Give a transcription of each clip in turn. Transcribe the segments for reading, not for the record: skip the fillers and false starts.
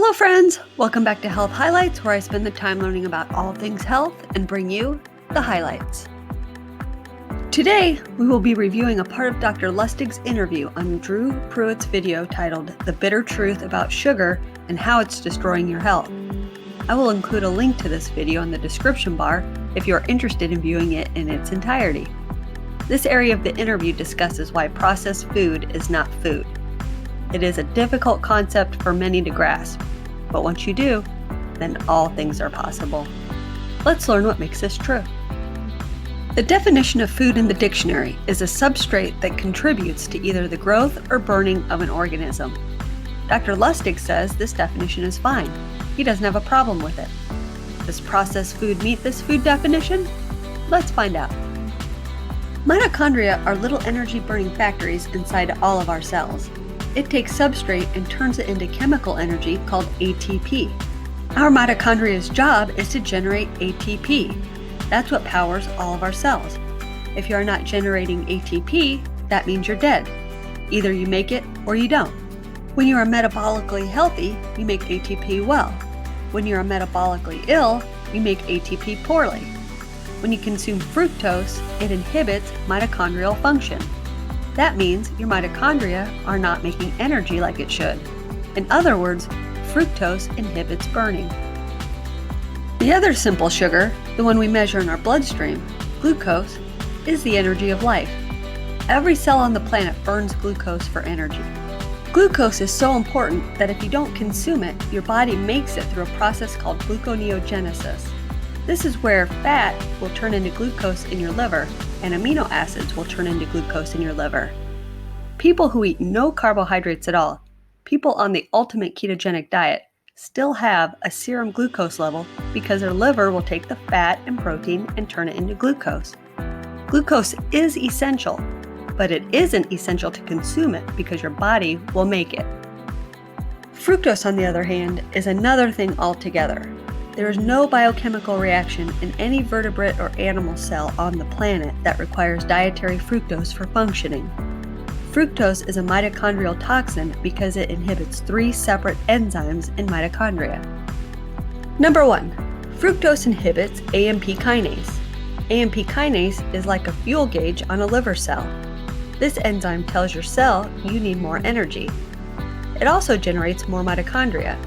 Hello friends! Welcome back to Health Highlights, where I spend the time learning about all things health and bring you the highlights. Today, we will be reviewing a part of Dr. Lustig's interview on Drew Pruitt's video titled The Bitter Truth About Sugar and How It's Destroying Your Health. I will include a link to this video in the description bar if you are interested in viewing it in its entirety. This area of the interview discusses why processed food is not food. It is a difficult concept for many to grasp, but once you do, then all things are possible. Let's learn what makes this true. The definition of food in the dictionary is a substrate that contributes to either the growth or burning of an organism. Dr. Lustig says this definition is fine. He doesn't have a problem with it. Does processed food meet this food definition? Let's find out. Mitochondria are little energy-burning factories inside all of our cells. It takes substrate and turns it into chemical energy called ATP. Our mitochondria's job is to generate ATP. That's what powers all of our cells. If you are not generating ATP, that means you're dead. Either you make it or you don't. When you are metabolically healthy, you make ATP well. When you are metabolically ill, you make ATP poorly. When you consume fructose, it inhibits mitochondrial function. That means your mitochondria are not making energy like it should. In other words, fructose inhibits burning. The other simple sugar, the one we measure in our bloodstream, glucose, is the energy of life. Every cell on the planet burns glucose for energy. Glucose is so important that if you don't consume it, your body makes it through a process called gluconeogenesis. This is where fat will turn into glucose in your liver and amino acids will turn into glucose in your liver. People who eat no carbohydrates at all, people on the ultimate ketogenic diet, still have a serum glucose level because their liver will take the fat and protein and turn it into glucose. Glucose is essential, but it isn't essential to consume it because your body will make it. Fructose, on the other hand, is another thing altogether. There is no biochemical reaction in any vertebrate or animal cell on the planet that requires dietary fructose for functioning. Fructose is a mitochondrial toxin because it inhibits 3 separate enzymes in mitochondria. Number 1. Fructose inhibits AMP kinase. AMP kinase is like a fuel gauge on a liver cell. This enzyme tells your cell you need more energy. It also generates more mitochondria.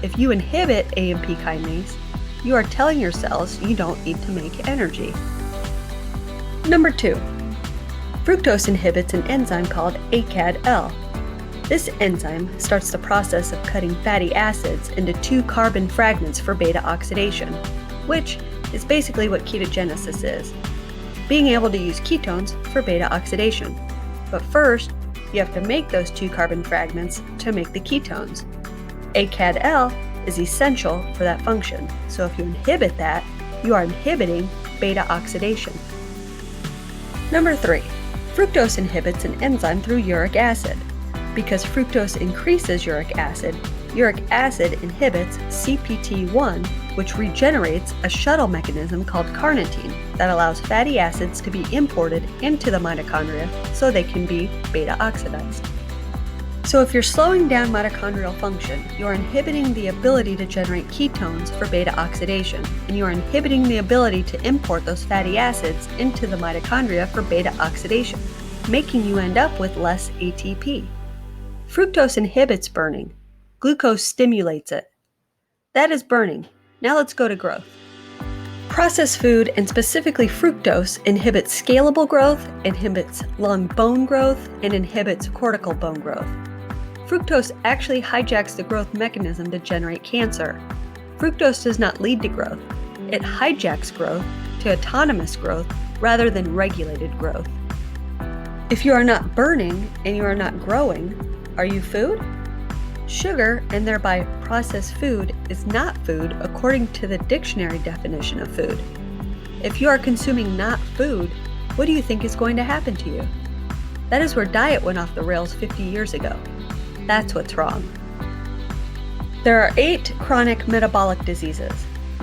If you inhibit AMP kinase, you are telling your cells you don't need to make energy. Number 2. Fructose inhibits an enzyme called ACAD-L. This enzyme starts the process of cutting fatty acids into 2 carbon fragments for beta oxidation, which is basically what ketogenesis is, being able to use ketones for beta oxidation. But first, you have to make those 2 carbon fragments to make the ketones. ACAD-L is essential for that function, so if you inhibit that, you are inhibiting beta oxidation. Number 3. Fructose inhibits an enzyme through uric acid. Because fructose increases uric acid inhibits CPT1, which regenerates a shuttle mechanism called carnitine that allows fatty acids to be imported into the mitochondria so they can be beta oxidized. So if you're slowing down mitochondrial function, you're inhibiting the ability to generate ketones for beta oxidation, and you're inhibiting the ability to import those fatty acids into the mitochondria for beta oxidation, making you end up with less ATP. Fructose inhibits burning. Glucose stimulates it. That is burning. Now let's go to growth. Processed food, and specifically fructose, inhibits scalable growth, inhibits lung bone growth, and inhibits cortical bone growth. Fructose actually hijacks the growth mechanism to generate cancer. Fructose does not lead to growth. It hijacks growth to autonomous growth rather than regulated growth. If you are not burning and you are not growing, are you food? Sugar, and thereby processed food, is not food according to the dictionary definition of food. If you are consuming not food, what do you think is going to happen to you? That is where diet went off the rails 50 years ago. That's what's wrong. There are 8 chronic metabolic diseases.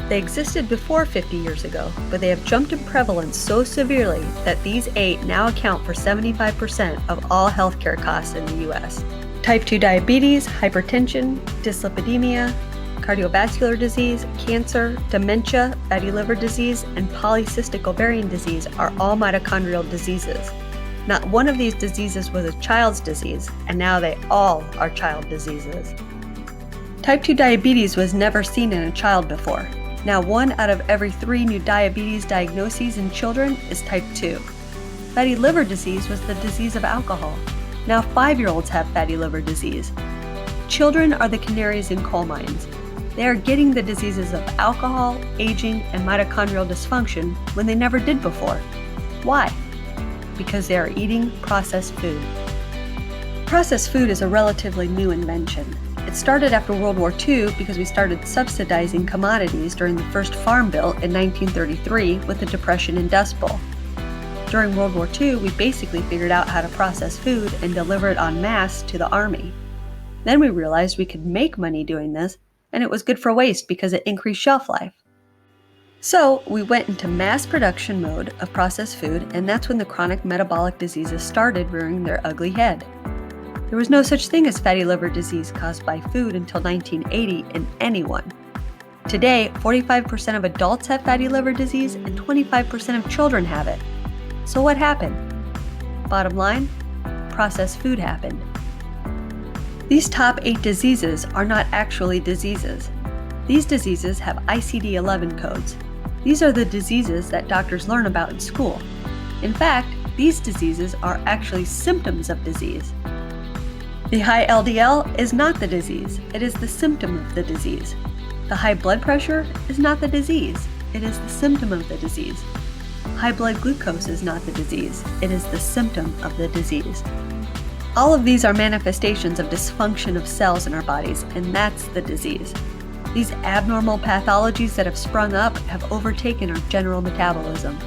They existed before 50 years ago, but they have jumped in prevalence so severely that these 8 now account for 75% of all healthcare costs in the US. Type 2 diabetes, hypertension, dyslipidemia, cardiovascular disease, cancer, dementia, fatty liver disease, and polycystic ovarian disease are all mitochondrial diseases. Not one of these diseases was a child's disease, and now they all are child diseases. Type 2 diabetes was never seen in a child before. Now 1 out of every 3 new diabetes diagnoses in children is type 2. Fatty liver disease was the disease of alcohol. Now 5-year-olds have fatty liver disease. Children are the canaries in coal mines. They are getting the diseases of alcohol, aging, and mitochondrial dysfunction when they never did before. Why? Because they are eating processed food. Processed food is a relatively new invention. It started after World War II because we started subsidizing commodities during the first Farm Bill in 1933 with the Depression and Dust Bowl. During World War II, we basically figured out how to process food and deliver it en masse to the Army. Then we realized we could make money doing this, and it was good for waste because it increased shelf life. So we went into mass production mode of processed food, and that's when the chronic metabolic diseases started rearing their ugly head. There was no such thing as fatty liver disease caused by food until 1980 in anyone. Today, 45% of adults have fatty liver disease and 25% of children have it. So what happened? Bottom line, processed food happened. These top 8 diseases are not actually diseases. These diseases have ICD-11 codes. These are the diseases that doctors learn about in school. In fact, these diseases are actually symptoms of disease. The high LDL is not the disease, it is the symptom of the disease. The high blood pressure is not the disease, it is the symptom of the disease. High blood glucose is not the disease, it is the symptom of the disease. All of these are manifestations of dysfunction of cells in our bodies, and that's the disease. These abnormal pathologies that have sprung up have overtaken our general metabolism.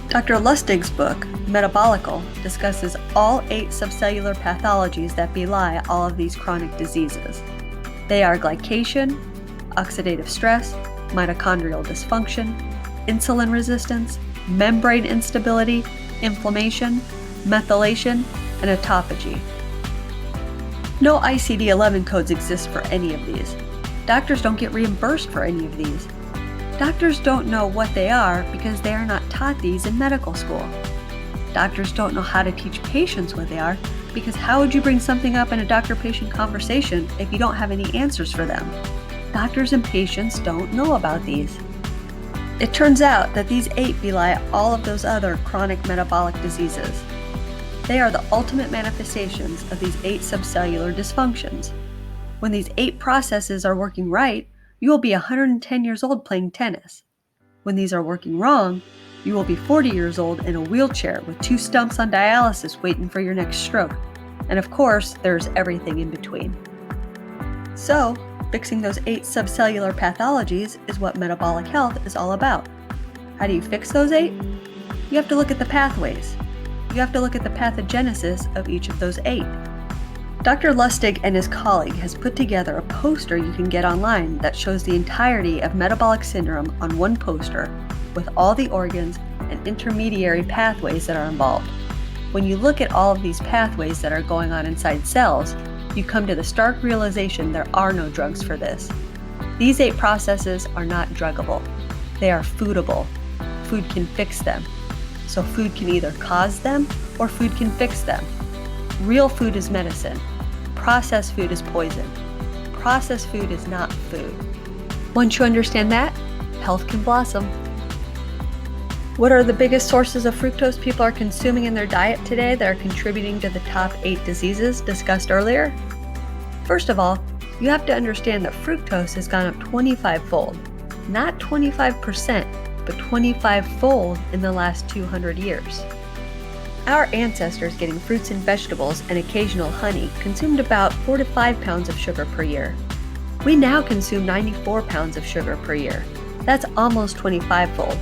Dr. Lustig's book, METABOLIC, discusses all 8 subcellular pathologies that belie all of these chronic diseases. They are glycation, oxidative stress, mitochondrial dysfunction, insulin resistance, membrane instability, inflammation, methylation, and autophagy. No ICD-11 codes exist for any of these. Doctors don't get reimbursed for any of these. Doctors don't know what they are because they are not taught these in medical school. Doctors don't know how to teach patients what they are because how would you bring something up in a doctor-patient conversation if you don't have any answers for them? Doctors and patients don't know about these. It turns out that these 8 belie all of those other chronic metabolic diseases. They are the ultimate manifestations of these 8 subcellular dysfunctions. When these 8 processes are working right, you will be 110 years old playing tennis. When these are working wrong, you will be 40 years old in a wheelchair with 2 stumps on dialysis waiting for your next stroke. And of course, there's everything in between. So, fixing those 8 subcellular pathologies is what metabolic health is all about. How do you fix those 8? You have to look at the pathways. You have to look at the pathogenesis of each of those 8. Dr. Lustig and his colleague has put together a poster you can get online that shows the entirety of metabolic syndrome on one poster with all the organs and intermediary pathways that are involved. When you look at all of these pathways that are going on inside cells, you come to the stark realization there are no drugs for this. These 8 processes are not druggable. They are foodable. Food can fix them. So food can either cause them or food can fix them. Real food is medicine. Processed food is poison. Processed food is not food. Once you understand that, health can blossom. What are the biggest sources of fructose people are consuming in their diet today that are contributing to the top 8 diseases discussed earlier? First of all, you have to understand that fructose has gone up 25-fold, not 25%, but 25-fold in the last 200 years. Our ancestors getting fruits and vegetables and occasional honey consumed about 4 to 5 pounds of sugar per year. We now consume 94 pounds of sugar per year. That's almost 25-fold.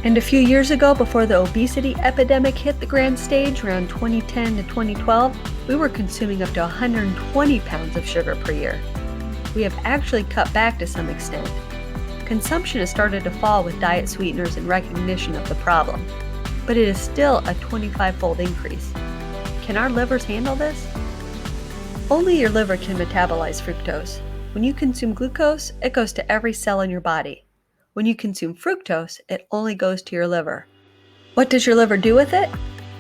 And a few years ago, before the obesity epidemic hit the grand stage around 2010 to 2012, we were consuming up to 120 pounds of sugar per year. We have actually cut back to some extent. Consumption has started to fall with diet sweeteners in recognition of the problem, but it is still a 25-fold increase. Can our livers handle this? Only your liver can metabolize fructose. When you consume glucose, it goes to every cell in your body. When you consume fructose, it only goes to your liver. What does your liver do with it?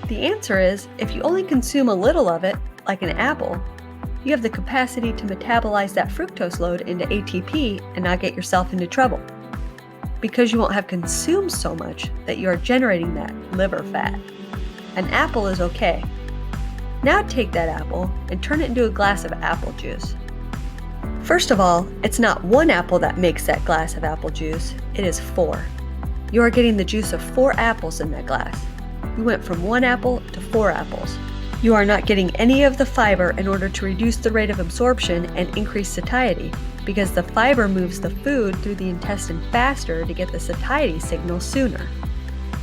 The answer is, if you only consume a little of it, like an apple, you have the capacity to metabolize that fructose load into ATP and not get yourself into trouble, because you won't have consumed so much that you are generating that liver fat. An apple is okay. Now take that apple and turn it into a glass of apple juice. First of all, it's not one apple that makes that glass of apple juice, it is 4. You are getting the juice of 4 apples in that glass. You went from 1 apple to 4 apples. You are not getting any of the fiber in order to reduce the rate of absorption and increase satiety, because the fiber moves the food through the intestine faster to get the satiety signal sooner.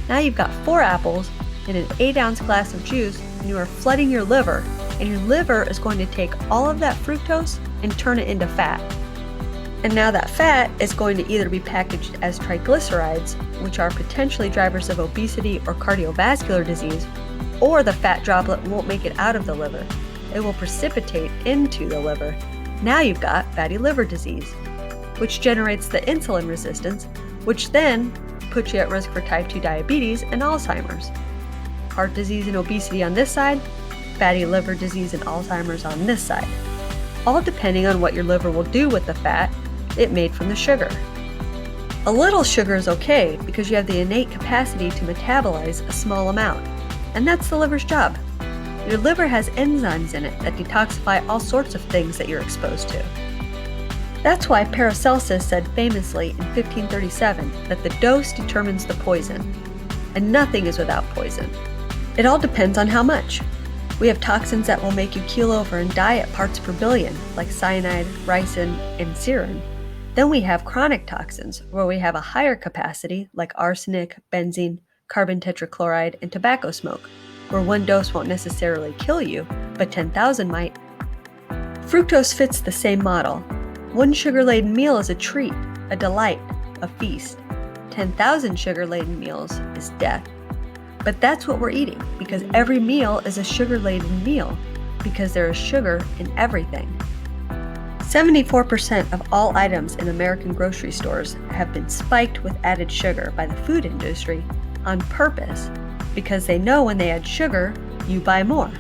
Now you've got 4 apples in an 8-ounce glass of juice, and you are flooding your liver, and your liver is going to take all of that fructose and turn it into fat. And now that fat is going to either be packaged as triglycerides, which are potentially drivers of obesity or cardiovascular disease, or the fat droplet won't make it out of the liver. It will precipitate into the liver. Now you've got fatty liver disease, which generates the insulin resistance, which then puts you at risk for type 2 diabetes and Alzheimer's. Heart disease and obesity on this side, fatty liver disease and Alzheimer's on this side, all depending on what your liver will do with the fat it made from the sugar. A little sugar is okay because you have the innate capacity to metabolize a small amount, and that's the liver's job. Your liver has enzymes in it that detoxify all sorts of things that you're exposed to. That's why Paracelsus said famously in 1537 that the dose determines the poison, and nothing is without poison. It all depends on how much. We have toxins that will make you keel over and die at parts per billion, like cyanide, ricin, and serin. Then we have chronic toxins, where we have a higher capacity, like arsenic, benzene, carbon tetrachloride, and tobacco smoke, where one dose won't necessarily kill you, but 10,000 might. Fructose fits the same model. One sugar-laden meal is a treat, a delight, a feast. 10,000 sugar-laden meals is death. But that's what we're eating, because every meal is a sugar-laden meal, because there is sugar in everything. 74% of all items in American grocery stores have been spiked with added sugar by the food industry on purpose, because they know when they add sugar, you buy more.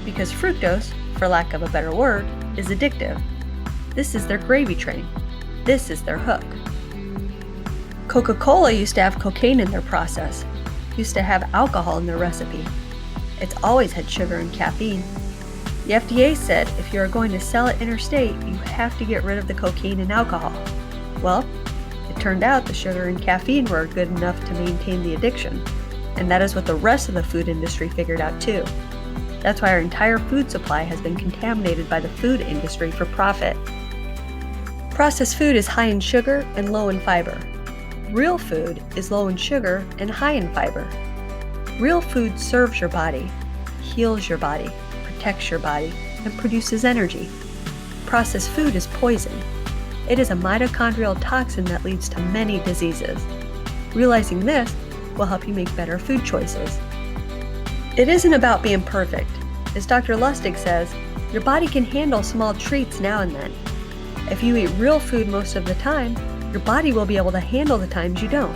Because fructose, for lack of a better word, is addictive. This is their gravy train. This is their hook. Coca-Cola used to have cocaine in their process, used to have alcohol in their recipe. It's always had sugar and caffeine. The FDA said if you are going to sell it interstate, you have to get rid of the cocaine and alcohol. Well, it turned out the sugar and caffeine were good enough to maintain the addiction, and that is what the rest of the food industry figured out too. That's why our entire food supply has been contaminated by the food industry for profit. Processed food is high in sugar and low in fiber. Real food is low in sugar and high in fiber. Real food serves your body, heals your body, protects your body, and produces energy. Processed food is poison. It is a mitochondrial toxin that leads to many diseases. Realizing this will help you make better food choices. It isn't about being perfect. As Dr. Lustig says, your body can handle small treats now and then. If you eat real food most of the time, your body will be able to handle the times you don't.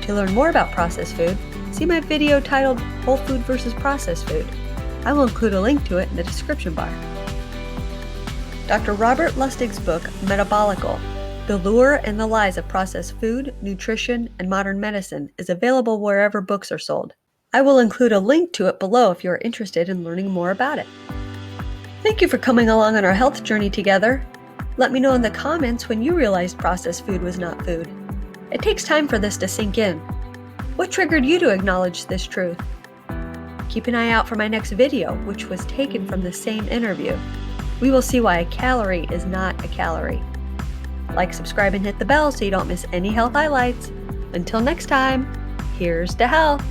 To learn more about processed food, see my video titled Whole Food versus Processed Food. I will include a link to it in the description bar. Dr. Robert Lustig's book, Metabolical, The Lure and the Lies of Processed Food, Nutrition, and Modern Medicine is available wherever books are sold. I will include a link to it below if you are interested in learning more about it. Thank you for coming along on our health journey together. Let me know in the comments when you realized processed food was not food. It takes time for this to sink in. What triggered you to acknowledge this truth? Keep an eye out for my next video, which was taken from the same interview. We will see why a calorie is not a calorie. Like, subscribe, and hit the bell so you don't miss any health highlights. Until next time, here's to health.